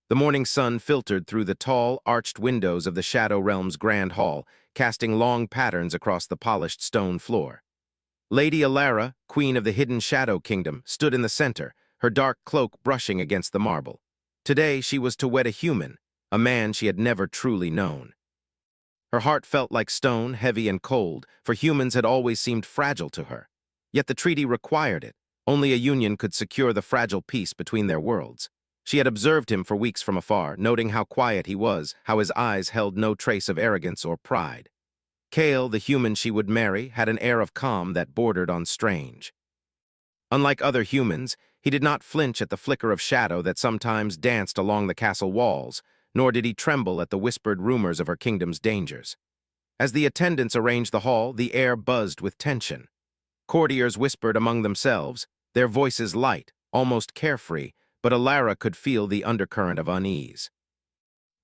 The morning sun filtered through the tall, arched windows of the Shadow Realm's grand hall, casting long patterns across the polished stone floor. Lady Alara, queen of the hidden Shadow Kingdom, stood in the center, her dark cloak brushing against the marble. Today she was to wed a human, a man she had never truly known. Her heart felt like stone, heavy and cold, for humans had always seemed fragile to her. Yet the treaty required it. Only a union could secure the fragile peace between their worlds. She had observed him for weeks from afar, noting how quiet he was, how his eyes held no trace of arrogance or pride. Kale, the human she would marry, had an air of calm that bordered on strange. Unlike other humans, he did not flinch at the flicker of shadow that sometimes danced along the castle walls, nor did he tremble at the whispered rumors of her kingdom's dangers. As the attendants arranged the hall, the air buzzed with tension. Courtiers whispered among themselves, their voices light, almost carefree, but Alara could feel the undercurrent of unease.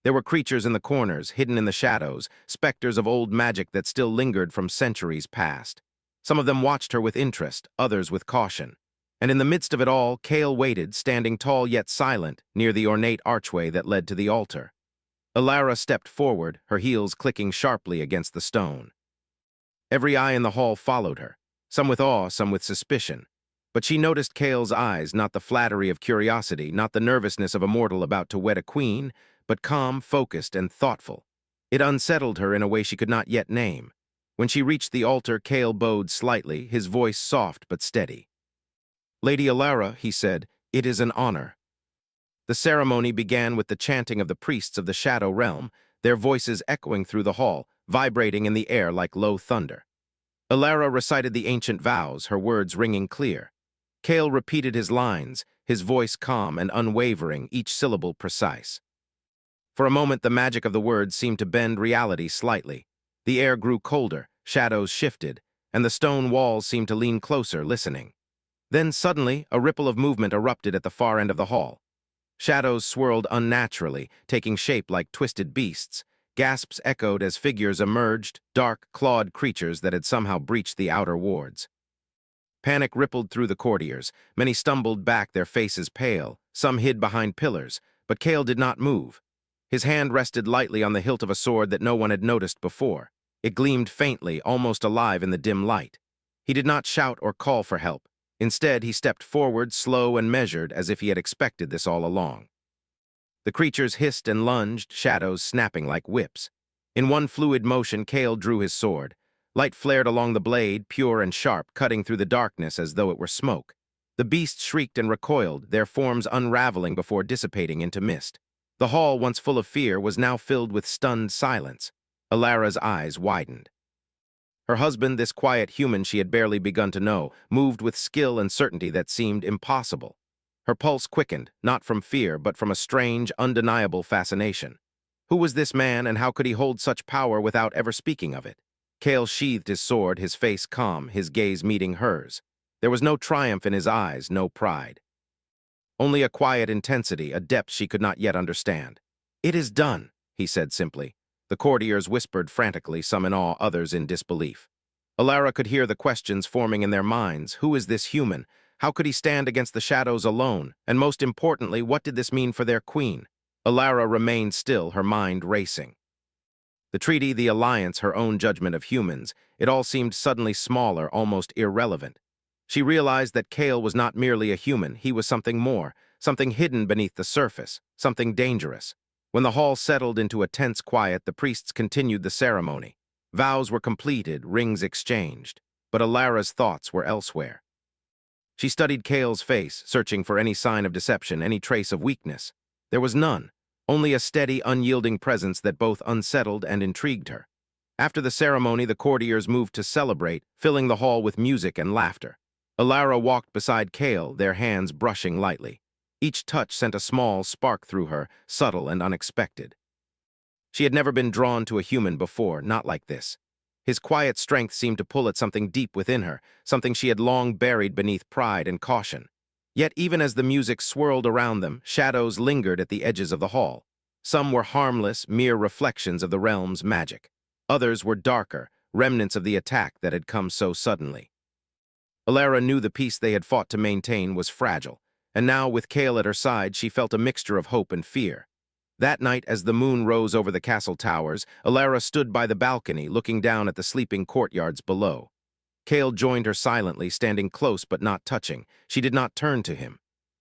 There were creatures in the corners, hidden in the shadows, specters of old magic that still lingered from centuries past. Some of them watched her with interest, others with caution. And in the midst of it all, Kale waited, standing tall yet silent, near the ornate archway that led to the altar. Alara stepped forward, her heels clicking sharply against the stone. Every eye in the hall followed her, some with awe, some with suspicion. But she noticed Kale's eyes, not the flattery of curiosity, not the nervousness of a mortal about to wed a queen, but calm, focused, and thoughtful. It unsettled her in a way she could not yet name. When she reached the altar, Kale bowed slightly, his voice soft but steady. "Lady Alara," he said, "it is an honor." The ceremony began with the chanting of the priests of the Shadow Realm, their voices echoing through the hall, vibrating in the air like low thunder. Alara recited the ancient vows, her words ringing clear. Kale repeated his lines, his voice calm and unwavering, each syllable precise. For a moment, the magic of the words seemed to bend reality slightly. The air grew colder, shadows shifted, and the stone walls seemed to lean closer, listening. Then suddenly, a ripple of movement erupted at the far end of the hall. Shadows swirled unnaturally, taking shape like twisted beasts. Gasps echoed as figures emerged, dark, clawed creatures that had somehow breached the outer wards. Panic rippled through the courtiers. Many stumbled back, their faces pale. Some hid behind pillars, but Kale did not move. His hand rested lightly on the hilt of a sword that no one had noticed before. It gleamed faintly, almost alive in the dim light. He did not shout or call for help. Instead, he stepped forward, slow and measured, as if he had expected this all along. The creatures hissed and lunged, shadows snapping like whips. In one fluid motion, Kale drew his sword. Light flared along the blade, pure and sharp, cutting through the darkness as though it were smoke. The beasts shrieked and recoiled, their forms unraveling before dissipating into mist. The hall, once full of fear, was now filled with stunned silence. Alara's eyes widened. Her husband, this quiet human she had barely begun to know, moved with skill and certainty that seemed impossible. Her pulse quickened, not from fear, but from a strange, undeniable fascination. Who was this man, and how could he hold such power without ever speaking of it? Kale sheathed his sword, his face calm, his gaze meeting hers. There was no triumph in his eyes, no pride. Only a quiet intensity, a depth she could not yet understand. "It is done," he said simply. The courtiers whispered frantically, some in awe, others in disbelief. Alara could hear the questions forming in their minds. Who is this human? How could he stand against the shadows alone? And most importantly, what did this mean for their queen? Alara remained still, her mind racing. The treaty, the alliance, her own judgment of humans, it all seemed suddenly smaller, almost irrelevant. She realized that Kale was not merely a human, he was something more, something hidden beneath the surface, something dangerous. When the hall settled into a tense quiet, the priests continued the ceremony. Vows were completed, rings exchanged, but Alara's thoughts were elsewhere. She studied Kale's face, searching for any sign of deception, any trace of weakness. There was none, only a steady, unyielding presence that both unsettled and intrigued her. After the ceremony, the courtiers moved to celebrate, filling the hall with music and laughter. Alara walked beside Kale, their hands brushing lightly. Each touch sent a small spark through her, subtle and unexpected. She had never been drawn to a human before, not like this. His quiet strength seemed to pull at something deep within her, something she had long buried beneath pride and caution. Yet even as the music swirled around them, shadows lingered at the edges of the hall. Some were harmless, mere reflections of the realm's magic. Others were darker, remnants of the attack that had come so suddenly. Alara knew the peace they had fought to maintain was fragile, and now, with Kale at her side, she felt a mixture of hope and fear. That night, as the moon rose over the castle towers, Alara stood by the balcony, looking down at the sleeping courtyards below. Kale joined her silently, standing close but not touching. She did not turn to him.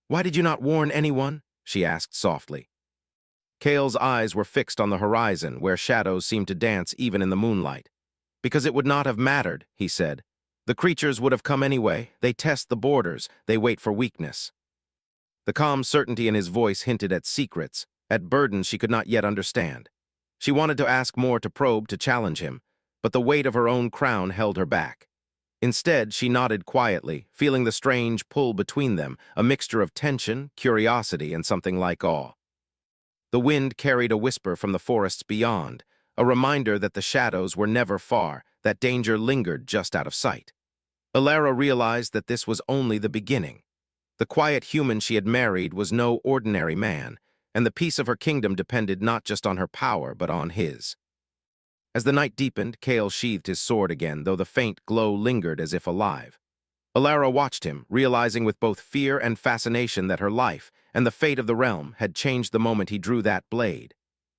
"Why did you not warn anyone?" she asked softly. Kale's eyes were fixed on the horizon, where shadows seemed to dance even in the moonlight. "Because it would not have mattered," he said. "The creatures would have come anyway. They test the borders. They wait for weakness." The calm certainty in his voice hinted at secrets, at burdens she could not yet understand. She wanted to ask more, to probe, to challenge him, but the weight of her own crown held her back. Instead, she nodded quietly, feeling the strange pull between them, a mixture of tension, curiosity, and something like awe. The wind carried a whisper from the forests beyond, a reminder that the shadows were never far, that danger lingered just out of sight. Alara realized that this was only the beginning. The quiet human she had married was no ordinary man, and the peace of her kingdom depended not just on her power, but on his. As the night deepened, Kale sheathed his sword again, though the faint glow lingered as if alive. Alara watched him, realizing with both fear and fascination that her life and the fate of the realm had changed the moment he drew that blade.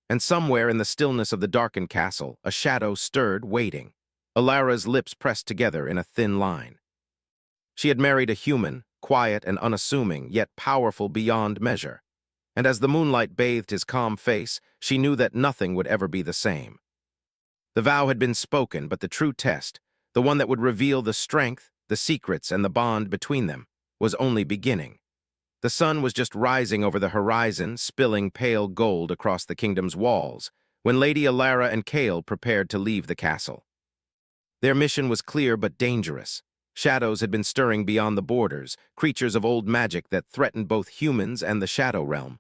And somewhere in the stillness of the darkened castle, a shadow stirred, waiting. Alara's lips pressed together in a thin line. She had married a human, quiet and unassuming, yet powerful beyond measure. And as the moonlight bathed his calm face, she knew that nothing would ever be the same. The vow had been spoken, but the true test, the one that would reveal the strength, the secrets, and the bond between them, was only beginning. The sun was just rising over the horizon, spilling pale gold across the kingdom's walls, when Lady Alara and Kale prepared to leave the castle. Their mission was clear but dangerous. Shadows had been stirring beyond the borders, creatures of old magic that threatened both humans and the shadow realm.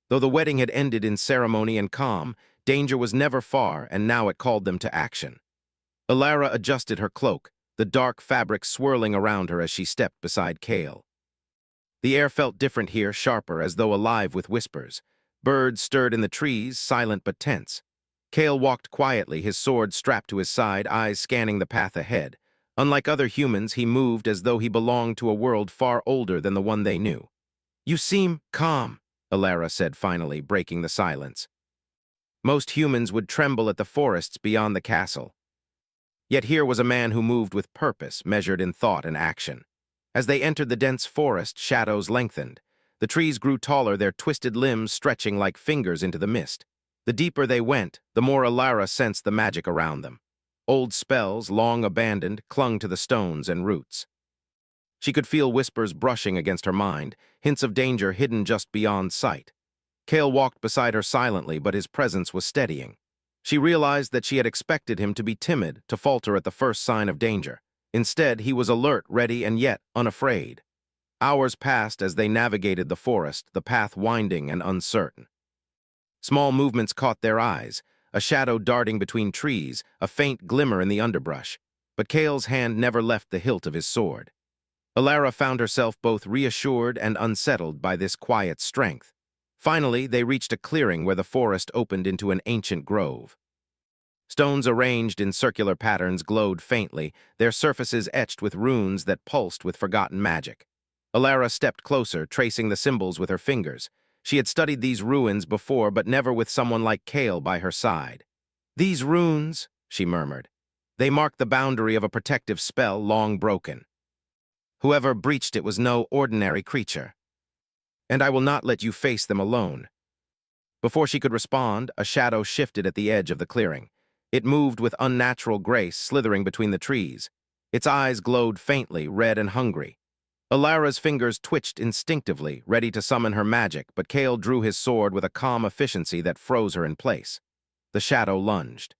Though the wedding had ended in ceremony and calm, danger was never far, and now it called them to action. Alara adjusted her cloak, the dark fabric swirling around her as she stepped beside Kale. The air felt different here, sharper, as though alive with whispers. Birds stirred in the trees, silent but tense. Kale walked quietly, his sword strapped to his side, eyes scanning the path ahead. Unlike other humans, he moved as though he belonged to a world far older than the one they knew. "You seem calm," Alara said finally, breaking the silence. Most humans would tremble at the forests beyond the castle. Yet here was a man who moved with purpose, measured in thought and action. As they entered the dense forest, shadows lengthened. The trees grew taller, their twisted limbs stretching like fingers into the mist. The deeper they went, the more Alara sensed the magic around them. Old spells, long abandoned, clung to the stones and roots. She could feel whispers brushing against her mind, hints of danger hidden just beyond sight. Kale walked beside her silently, but his presence was steadying. She realized that she had expected him to be timid, to falter at the first sign of danger. Instead, he was alert, ready, and yet unafraid. Hours passed as they navigated the forest, the path winding and uncertain. Small movements caught their eyes, a shadow darting between trees, a faint glimmer in the underbrush. But Kale's hand never left the hilt of his sword. Alara found herself both reassured and unsettled by this quiet strength. Finally, they reached a clearing where the forest opened into an ancient grove. Stones arranged in circular patterns glowed faintly, their surfaces etched with runes that pulsed with forgotten magic. Alara stepped closer, tracing the symbols with her fingers. She had studied these ruins before, but never with someone like Kale by her side. "These runes," she murmured. "They mark the boundary of a protective spell long broken. Whoever breached it was no ordinary creature. And I will not let you face them alone." Before she could respond, a shadow shifted at the edge of the clearing. It moved with unnatural grace, slithering between the trees. Its eyes glowed faintly, red and hungry. Alara's fingers twitched instinctively, ready to summon her magic, but Kale drew his sword with a calm efficiency that froze her in place. The shadow lunged.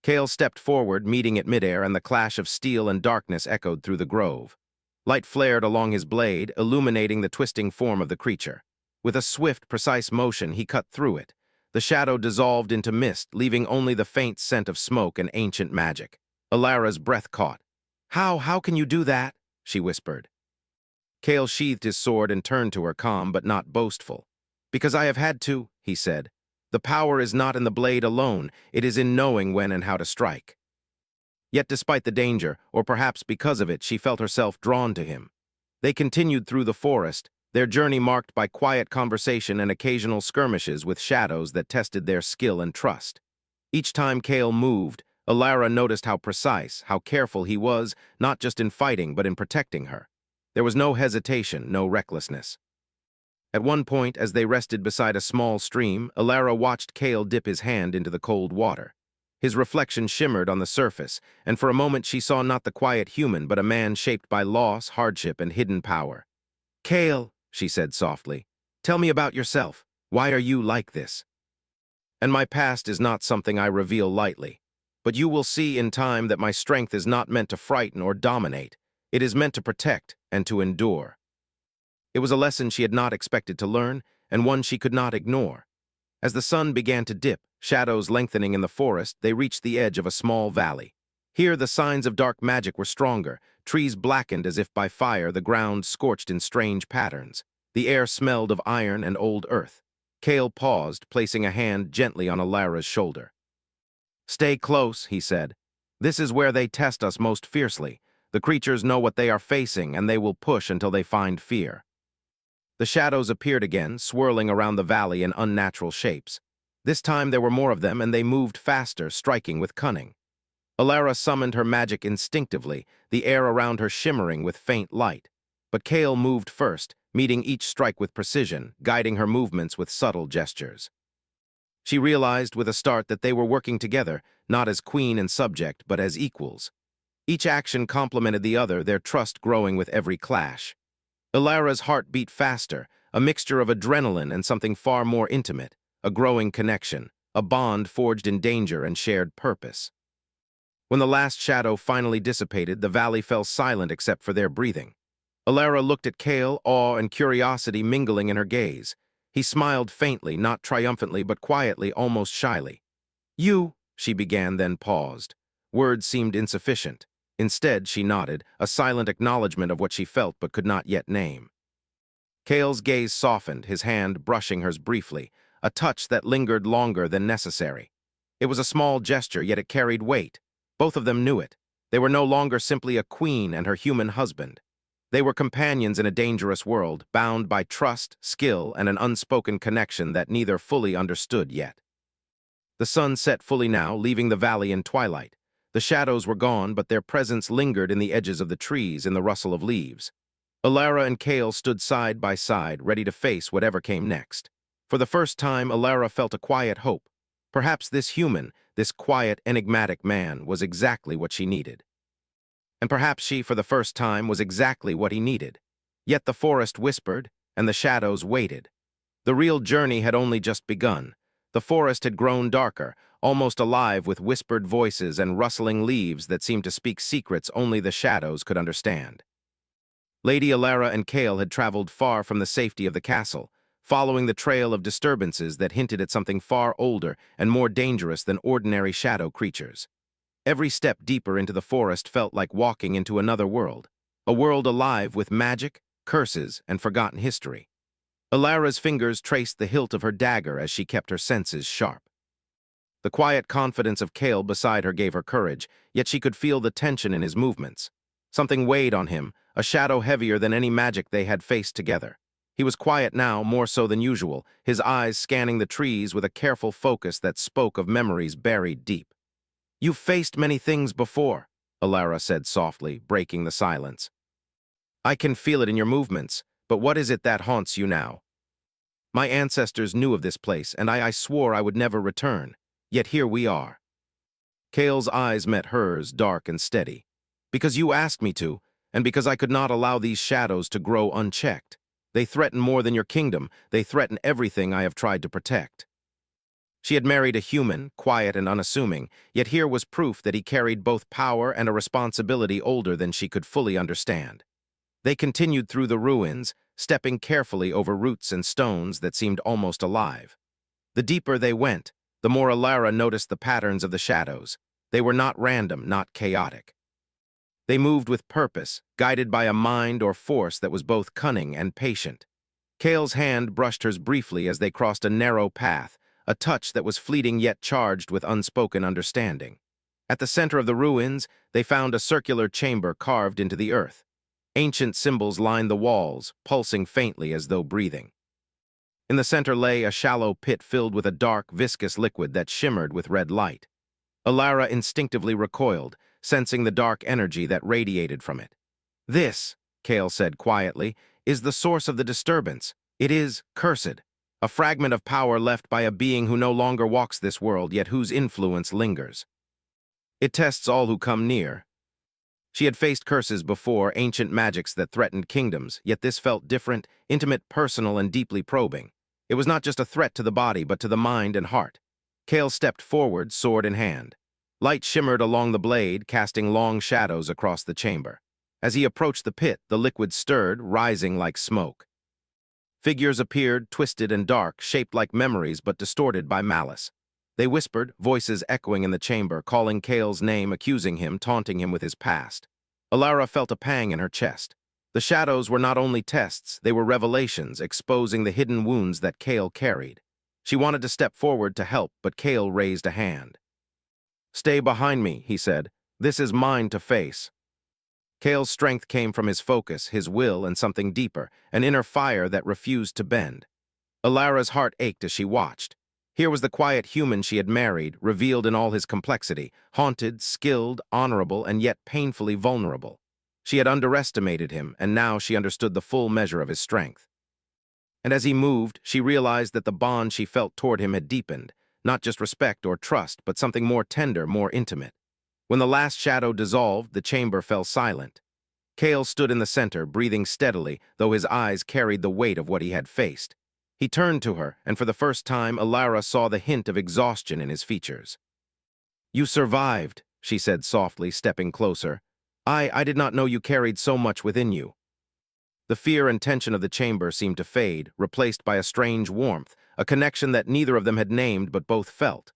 Kale stepped forward, meeting it midair, and the clash of steel and darkness echoed through the grove. Light flared along his blade, illuminating the twisting form of the creature. With a swift, precise motion, he cut through it. The shadow dissolved into mist, leaving only the faint scent of smoke and ancient magic. Alara's breath caught. How can you do that?" she whispered. Kale sheathed his sword and turned to her, calm but not boastful. "Because I have had to," he said. "The power is not in the blade alone, it is in knowing when and how to strike." Yet despite the danger, or perhaps because of it, she felt herself drawn to him. They continued through the forest, their journey marked by quiet conversation and occasional skirmishes with shadows that tested their skill and trust. Each time Kale moved, Alara noticed how precise, how careful he was, not just in fighting but in protecting her. There was no hesitation, no recklessness. At one point, as they rested beside a small stream, Alara watched Kale dip his hand into the cold water. His reflection shimmered on the surface, and for a moment she saw not the quiet human but a man shaped by loss, hardship, and hidden power. "Kale," she said softly, "tell me about yourself. Why are you like this?" "And my past is not something I reveal lightly. But you will see in time that my strength is not meant to frighten or dominate. It is meant to protect and to endure." It was a lesson she had not expected to learn, and one she could not ignore. As the sun began to dip, shadows lengthening in the forest, they reached the edge of a small valley. Here the signs of dark magic were stronger, trees blackened as if by fire, the ground scorched in strange patterns. The air smelled of iron and old earth. Kale paused, placing a hand gently on Alara's shoulder. "Stay close," he said. "This is where they test us most fiercely. The creatures know what they are facing, and they will push until they find fear." The shadows appeared again, swirling around the valley in unnatural shapes. This time there were more of them, and they moved faster, striking with cunning. Alara summoned her magic instinctively, the air around her shimmering with faint light. But Kale moved first, meeting each strike with precision, guiding her movements with subtle gestures. She realized with a start that they were working together, not as queen and subject, but as equals. Each action complemented the other, their trust growing with every clash. Alara's heart beat faster, a mixture of adrenaline and something far more intimate, a growing connection, a bond forged in danger and shared purpose. When the last shadow finally dissipated, the valley fell silent except for their breathing. Alara looked at Kale, awe and curiosity mingling in her gaze. He smiled faintly, not triumphantly, but quietly, almost shyly. "You," she began, then paused. Words seemed insufficient. Instead, she nodded, a silent acknowledgement of what she felt but could not yet name. Kale's gaze softened, his hand brushing hers briefly, a touch that lingered longer than necessary. It was a small gesture, yet it carried weight. Both of them knew it. They were no longer simply a queen and her human husband. They were companions in a dangerous world, bound by trust, skill, and an unspoken connection that neither fully understood yet. The sun set fully now, leaving the valley in twilight. The shadows were gone, but their presence lingered in the edges of the trees, in the rustle of leaves. Alara and Kale stood side by side, ready to face whatever came next. For the first time, Alara felt a quiet hope. Perhaps this human, this quiet, enigmatic man, was exactly what she needed. And perhaps she, for the first time, was exactly what he needed. Yet the forest whispered, and the shadows waited. The real journey had only just begun. The forest had grown darker, almost alive with whispered voices and rustling leaves that seemed to speak secrets only the shadows could understand. Lady Alara and Kale had traveled far from the safety of the castle, following the trail of disturbances that hinted at something far older and more dangerous than ordinary shadow creatures. Every step deeper into the forest felt like walking into another world, a world alive with magic, curses, and forgotten history. Alara's fingers traced the hilt of her dagger as she kept her senses sharp. The quiet confidence of Kale beside her gave her courage, yet she could feel the tension in his movements. Something weighed on him, a shadow heavier than any magic they had faced together. He was quiet now, more so than usual, his eyes scanning the trees with a careful focus that spoke of memories buried deep. "You've faced many things before," Alara said softly, breaking the silence. "I can feel it in your movements, but what is it that haunts you now?" "My ancestors knew of this place, and I swore I would never return. Yet here we are." Kale's eyes met hers, dark and steady. "Because you asked me to, and because I could not allow these shadows to grow unchecked. They threaten more than your kingdom. They threaten everything I have tried to protect." She had married a human, quiet and unassuming, yet here was proof that he carried both power and a responsibility older than she could fully understand. They continued through the ruins, stepping carefully over roots and stones that seemed almost alive. The deeper they went, the more Alara noticed the patterns of the shadows. They were not random, not chaotic. They moved with purpose, guided by a mind or force that was both cunning and patient. Kale's hand brushed hers briefly as they crossed a narrow path, a touch that was fleeting yet charged with unspoken understanding. At the center of the ruins, they found a circular chamber carved into the earth. Ancient symbols lined the walls, pulsing faintly as though breathing. In the center lay a shallow pit filled with a dark, viscous liquid that shimmered with red light. Alara instinctively recoiled, sensing the dark energy that radiated from it. "This," Kale said quietly, "is the source of the disturbance. It is cursed, a fragment of power left by a being who no longer walks this world, yet whose influence lingers. It tests all who come near." She had faced curses before, ancient magics that threatened kingdoms, yet this felt different, intimate, personal, and deeply probing. It was not just a threat to the body, but to the mind and heart. Kale stepped forward, sword in hand. Light shimmered along the blade, casting long shadows across the chamber. As he approached the pit, the liquid stirred, rising like smoke. Figures appeared, twisted and dark, shaped like memories but distorted by malice. They whispered, voices echoing in the chamber, calling Kale's name, accusing him, taunting him with his past. Alara felt a pang in her chest. The shadows were not only tests, they were revelations, exposing the hidden wounds that Kale carried. She wanted to step forward to help, but Kale raised a hand. "Stay behind me," he said. "This is mine to face." Kale's strength came from his focus, his will, and something deeper, an inner fire that refused to bend. Alara's heart ached as she watched. Here was the quiet human she had married, revealed in all his complexity, haunted, skilled, honorable, and yet painfully vulnerable. She had underestimated him, and now she understood the full measure of his strength. And as he moved, she realized that the bond she felt toward him had deepened, not just respect or trust, but something more tender, more intimate. When the last shadow dissolved, the chamber fell silent. Kale stood in the center, breathing steadily, though his eyes carried the weight of what he had faced. He turned to her, and for the first time, Alara saw the hint of exhaustion in his features. "You survived," she said softly, stepping closer. I did not know you carried so much within you." The fear and tension of the chamber seemed to fade, replaced by a strange warmth, a connection that neither of them had named but both felt.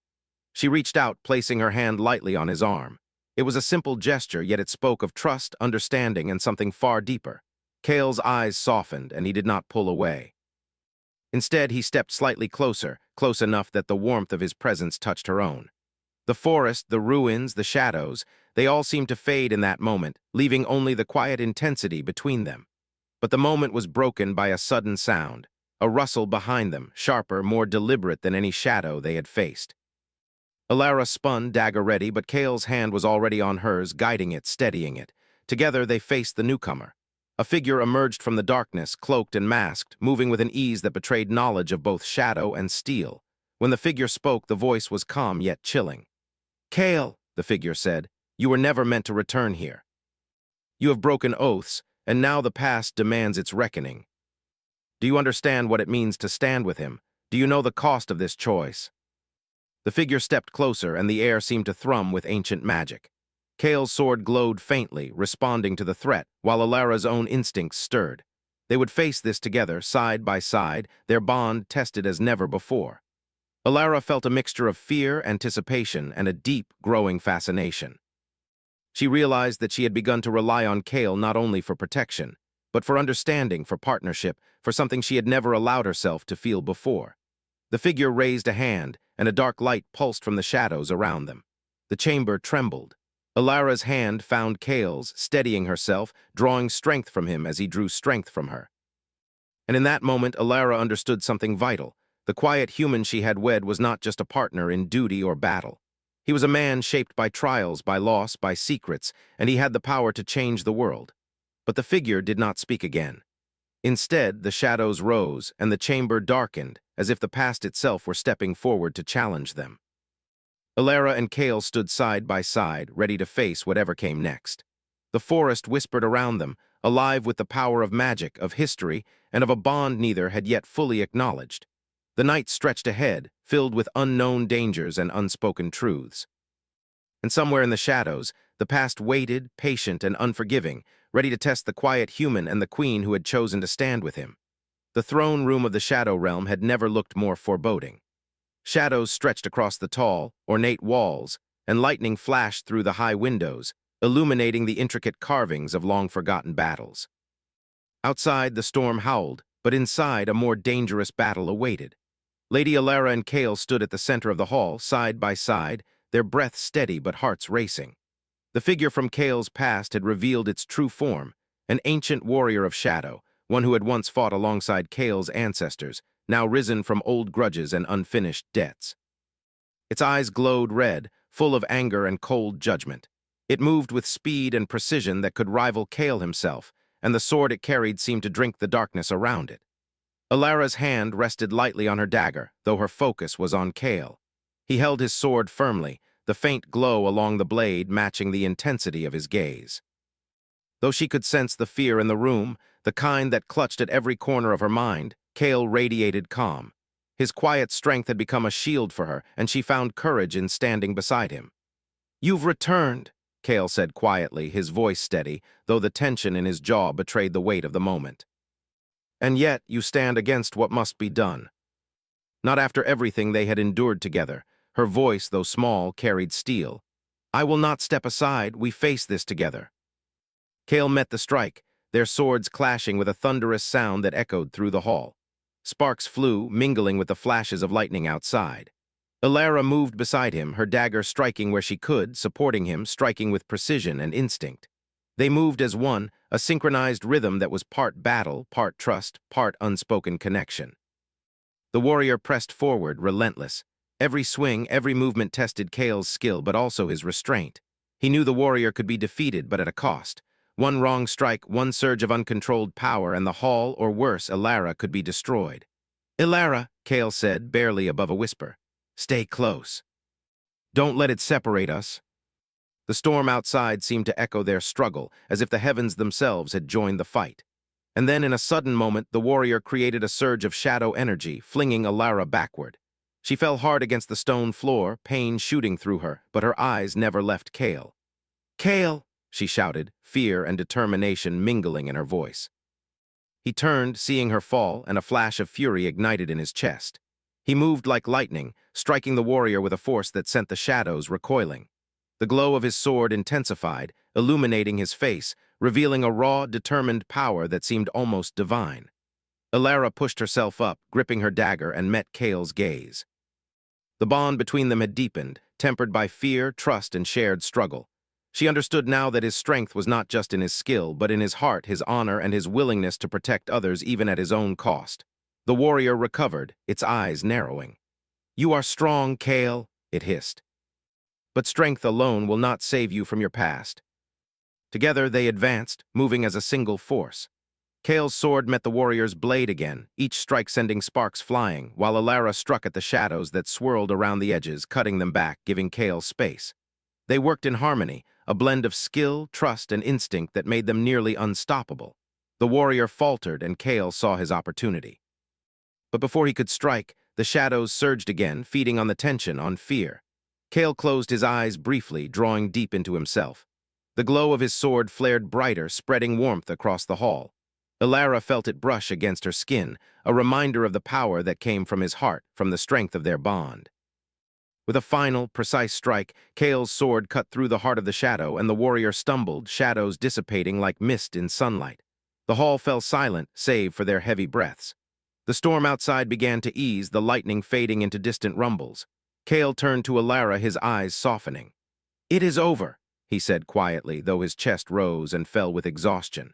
She reached out, placing her hand lightly on his arm. It was a simple gesture, yet it spoke of trust, understanding, and something far deeper. Kale's eyes softened, and he did not pull away. Instead, he stepped slightly closer, close enough that the warmth of his presence touched her own. The forest, the ruins, the shadows, they all seemed to fade in that moment, leaving only the quiet intensity between them. But the moment was broken by a sudden sound, a rustle behind them, sharper, more deliberate than any shadow they had faced. Alara spun, dagger ready, but Kale's hand was already on hers, guiding it, steadying it. Together they faced the newcomer. A figure emerged from the darkness, cloaked and masked, moving with an ease that betrayed knowledge of both shadow and steel. When the figure spoke, the voice was calm yet chilling. "Kale," the figure said, "you were never meant to return here. You have broken oaths, and now the past demands its reckoning. Do you understand what it means to stand with him? Do you know the cost of this choice?" The figure stepped closer, and the air seemed to thrum with ancient magic. Kale's sword glowed faintly, responding to the threat, while Alara's own instincts stirred. They would face this together, side by side, their bond tested as never before. Alara felt a mixture of fear, anticipation, and a deep, growing fascination. She realized that she had begun to rely on Kale not only for protection, but for understanding, for partnership, for something she had never allowed herself to feel before. The figure raised a hand, and a dark light pulsed from the shadows around them. The chamber trembled. Alara's hand found Kale's, steadying herself, drawing strength from him as he drew strength from her. And in that moment, Alara understood something vital. The quiet human she had wed was not just a partner in duty or battle. He was a man shaped by trials, by loss, by secrets, and he had the power to change the world. But the figure did not speak again. Instead, the shadows rose, and the chamber darkened, as if the past itself were stepping forward to challenge them. Alara and Kale stood side by side, ready to face whatever came next. The forest whispered around them, alive with the power of magic, of history, and of a bond neither had yet fully acknowledged. The night stretched ahead, filled with unknown dangers and unspoken truths. And somewhere in the shadows, the past waited, patient and unforgiving, ready to test the quiet human and the queen who had chosen to stand with him. The throne room of the Shadow Realm had never looked more foreboding. Shadows stretched across the tall, ornate walls, and lightning flashed through the high windows, illuminating the intricate carvings of long-forgotten battles. Outside, the storm howled, but inside, a more dangerous battle awaited. Lady Alara and Kale stood at the center of the hall, side by side, their breaths steady but hearts racing. The figure from Kale's past had revealed its true form, An ancient warrior of shadow, one who had once fought alongside Kale's ancestors, now risen from old grudges and unfinished debts. Its eyes glowed red, full of anger and cold judgment. It moved with speed and precision that could rival Kale himself, and the sword it carried seemed to drink the darkness around it. Alara's hand rested lightly on her dagger, though her focus was on Kale. He held his sword firmly, the faint glow along the blade matching the intensity of his gaze. Though she could sense the fear in the room, the kind that clutched at every corner of her mind, Kale radiated calm. His quiet strength had become a shield for her, and she found courage in standing beside him. "You've returned," Kale said quietly, his voice steady, though the tension in his jaw betrayed the weight of the moment. "And yet you stand against what must be done." Not after everything they had endured together. Her voice, though small, carried steel. "I will not step aside. We face this together." Kale met the strike, their swords clashing with a thunderous sound that echoed through the hall. Sparks flew, mingling with the flashes of lightning outside. Alara moved beside him, her dagger striking where she could, supporting him, striking with precision and instinct. They moved as one, a synchronized rhythm that was part battle, part trust, part unspoken connection. The warrior pressed forward, relentless. Every swing, every movement tested Kale's skill, but also his restraint. He knew the warrior could be defeated, but at a cost. One wrong strike, one surge of uncontrolled power, and the hall, or worse, Alara, could be destroyed. "Alara," Kale said, barely above a whisper. "Stay close. Don't let it separate us." The storm outside seemed to echo their struggle, as if the heavens themselves had joined the fight. And then, in a sudden moment, the warrior created a surge of shadow energy, flinging Alara backward. She fell hard against the stone floor, pain shooting through her, but her eyes never left Kale. "Kale!" she shouted, fear and determination mingling in her voice. He turned, seeing her fall, and a flash of fury ignited in his chest. He moved like lightning, striking the warrior with a force that sent the shadows recoiling. The glow of his sword intensified, illuminating his face, revealing a raw, determined power that seemed almost divine. Alara pushed herself up, gripping her dagger, and met Kale's gaze. The bond between them had deepened, tempered by fear, trust, and shared struggle. She understood now that his strength was not just in his skill, but in his heart, his honor, and his willingness to protect others even at his own cost. The warrior recovered, its eyes narrowing. "You are strong, Kale," it hissed. "But strength alone will not save you from your past." Together they advanced, moving as a single force. Kale's sword met the warrior's blade again, each strike sending sparks flying, while Alara struck at the shadows that swirled around the edges, cutting them back, giving Kale space. They worked in harmony, a blend of skill, trust, and instinct that made them nearly unstoppable. The warrior faltered, and Kale saw his opportunity. But before he could strike, the shadows surged again, feeding on the tension, on fear. Kale closed his eyes briefly, drawing deep into himself. The glow of his sword flared brighter, spreading warmth across the hall. Alara felt it brush against her skin, a reminder of the power that came from his heart, from the strength of their bond. With a final, precise strike, Kale's sword cut through the heart of the shadow, and the warrior stumbled, shadows dissipating like mist in sunlight. The hall fell silent, save for their heavy breaths. The storm outside began to ease, the lightning fading into distant rumbles. Kale turned to Alara, his eyes softening. "It is over," he said quietly, though his chest rose and fell with exhaustion.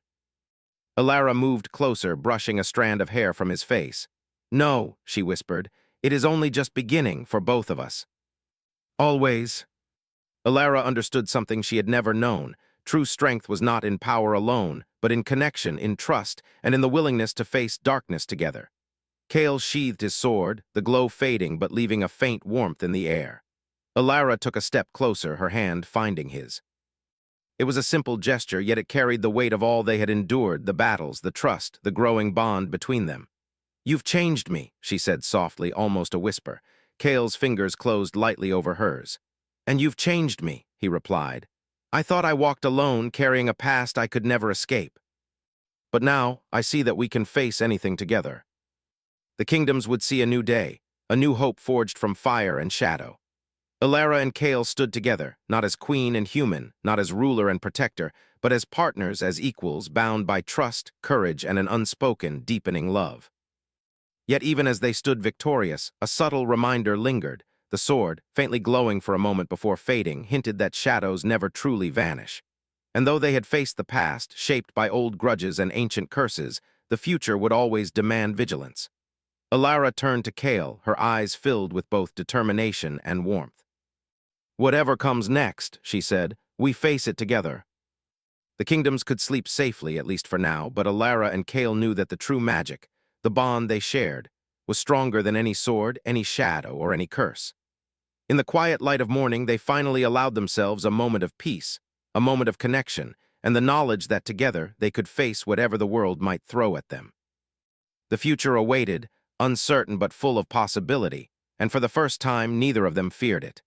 Alara moved closer, brushing a strand of hair from his face. "No," she whispered, "it is only just beginning for both of us." "Always." Alara understood something she had never known. True strength was not in power alone, but in connection, in trust, and in the willingness to face darkness together. Kale sheathed his sword, the glow fading but leaving a faint warmth in the air. Alara took a step closer, her hand finding his. It was a simple gesture, yet it carried the weight of all they had endured, the battles, the trust, the growing bond between them. "You've changed me," she said softly, almost a whisper. Kale's fingers closed lightly over hers. "And you've changed me," he replied. "I thought I walked alone, carrying a past I could never escape. But now, I see that we can face anything together." The kingdoms would see a new day, a new hope forged from fire and shadow. Alara and Kale stood together, not as queen and human, not as ruler and protector, but as partners, as equals, bound by trust, courage, and an unspoken, deepening love. Yet even as they stood victorious, a subtle reminder lingered. The sword, faintly glowing for a moment before fading, hinted that shadows never truly vanish. And though they had faced the past, shaped by old grudges and ancient curses, the future would always demand vigilance. Alara turned to Kale, her eyes filled with both determination and warmth. "Whatever comes next," she said, "we face it together." The kingdoms could sleep safely, at least for now, but Alara and Kale knew that the true magic, the bond they shared, was stronger than any sword, any shadow, or any curse. In the quiet light of morning, they finally allowed themselves a moment of peace, a moment of connection, and the knowledge that together they could face whatever the world might throw at them. The future awaited, uncertain but full of possibility, and for the first time neither of them feared it.